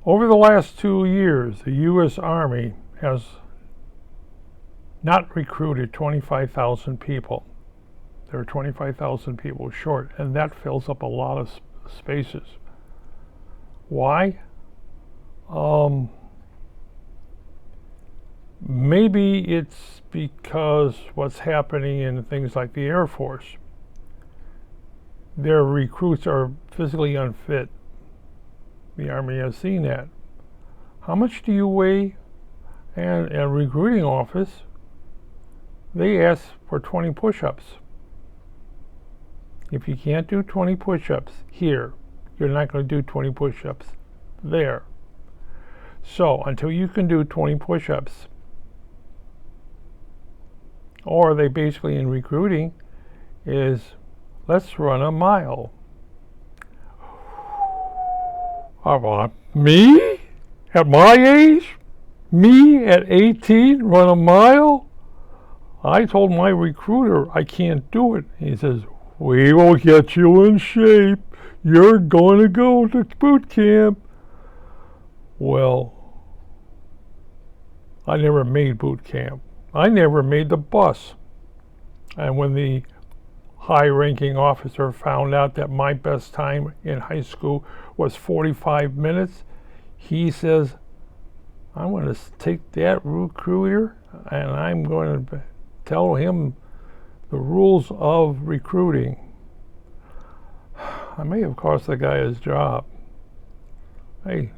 Over the last 2 years, the U.S. Army has not recruited 25,000 people. There are 25,000 people short, and that fills up a lot of spaces. Why? Maybe it's because what's happening in things like the Air Force. Their recruits are physically unfit. The Army has seen that. How much do you weigh? And a recruiting office, they ask for 20 push-ups. If you can't do 20 push-ups here, you're not going to do 20 push-ups there. So until you can do 20 push-ups, or they basically in recruiting is, let's run a mile. Me? At my age? Me at 18 run a mile? I told my recruiter I can't do it. He says, we will get you in shape. You're going to go to boot camp. Well, I never made boot camp. I never made the bus. And when the high-ranking officer found out that my best time in high school was 45 minutes, he says, I'm going to take that recruiter and I'm going to tell him the rules of recruiting. I may have cost the guy his job. Hey,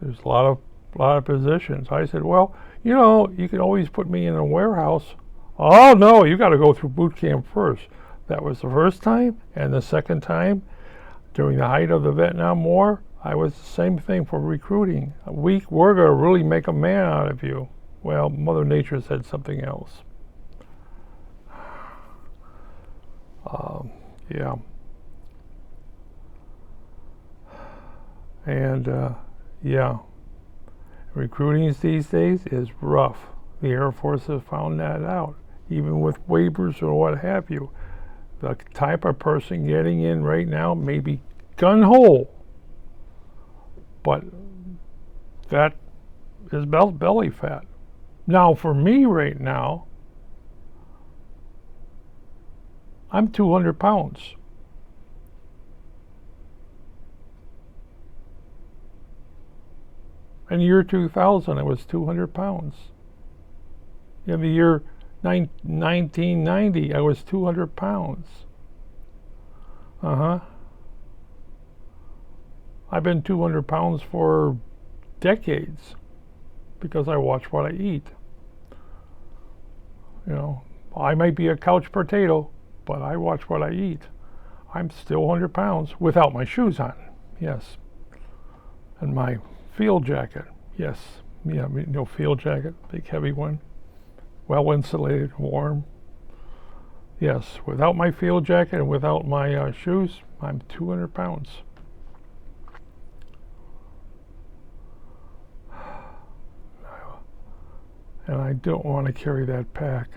there's a lot of positions. I said, well, you know, you can always put me in a warehouse. Oh no, you got to go through boot camp first. That was the first time, and the second time, during the height of the Vietnam War, I was the same thing for recruiting. We're going to really make a man out of you. Well, Mother Nature said something else. Yeah. And yeah, recruiting these days is rough. The Air Force has found that out, even with waivers or what have you. The type of person getting in right now may be gun-ho, but that is belly fat. Now, for me right now, I'm 200 pounds. In the year 2000, I was 200 pounds. In the year 1990, I was 200 pounds. I've been 200 pounds for decades because I watch what I eat. You know, I might be a couch potato, but I watch what I eat. I'm still 100 pounds without my shoes on, yes. And my field jacket, yes. Yeah, no field jacket, big heavy one. Well insulated, warm. Yes, without my field jacket and without my shoes, I'm 200 pounds. And I don't want to carry that pack.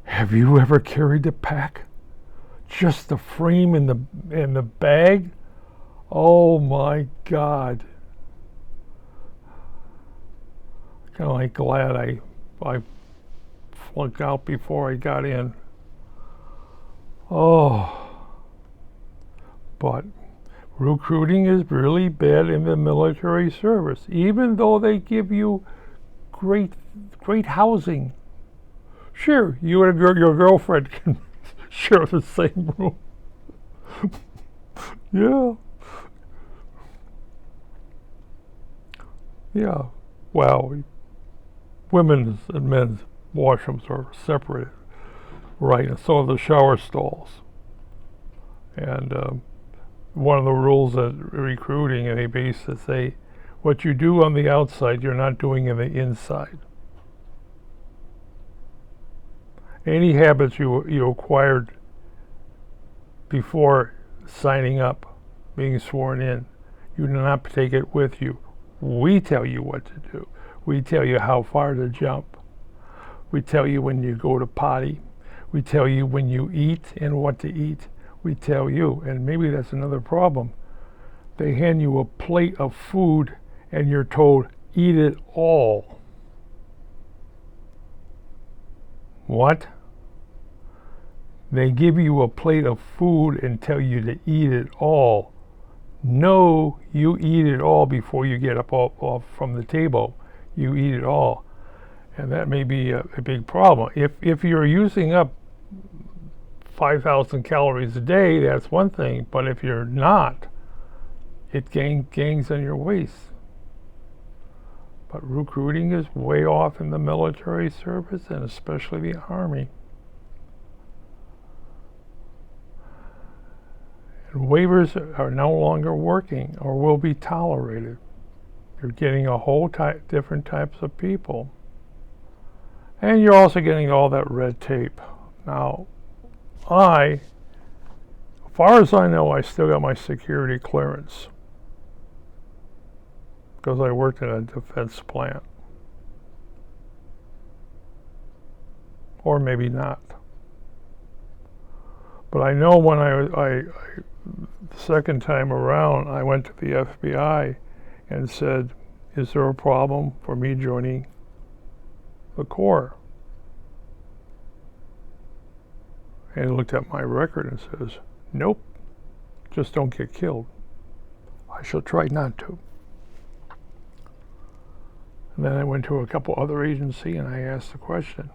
Have you ever carried the pack? Just the frame and the bag? Oh my God. Kind of like glad I flunked out before I got in. Oh. But recruiting is really bad in the military service, even though they give you great housing. Sure, you and your girlfriend can share the same room. Yeah. Well, women's and men's washrooms are separated, right? And so are the shower stalls. And one of the rules of recruiting, and they basically say, what you do on the outside, you're not doing in the inside. Any habits you acquired before signing up, being sworn in, you do not take it with you. We tell you what to do. We tell you how far to jump. We tell you when you go to potty. We tell you when you eat and what to eat. We tell you, and maybe that's another problem. They hand you a plate of food and you're told, eat it all. What? They give you a plate of food and tell you to eat it all. No, you eat it all before you get up off from the table. You eat it all. And that may be a big problem. If you're using up 5,000 calories a day, that's one thing. But if you're not, it gains on your waist. But recruiting is way off in the military service, and especially the Army. And waivers are no longer working or will be tolerated. You're getting a whole different types of people. And you're also getting all that red tape. Now, as far as I know, I still got my security clearance because I worked in a defense plant. Or maybe not. But I know when the second time around, I went to the FBI and said, is there a problem for me joining the Corps? And he looked at my record and says, nope, just don't get killed. I shall try not to. And then I went to a couple other agencies and I asked the question,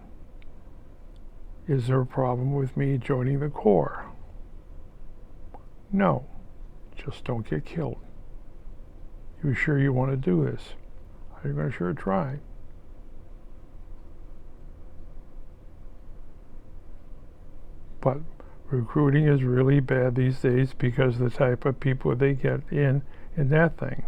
is there a problem with me joining the Corps? No, just don't get killed. You sure you want to do this? Are you going to sure try? But recruiting is really bad these days because of the type of people they get in that thing.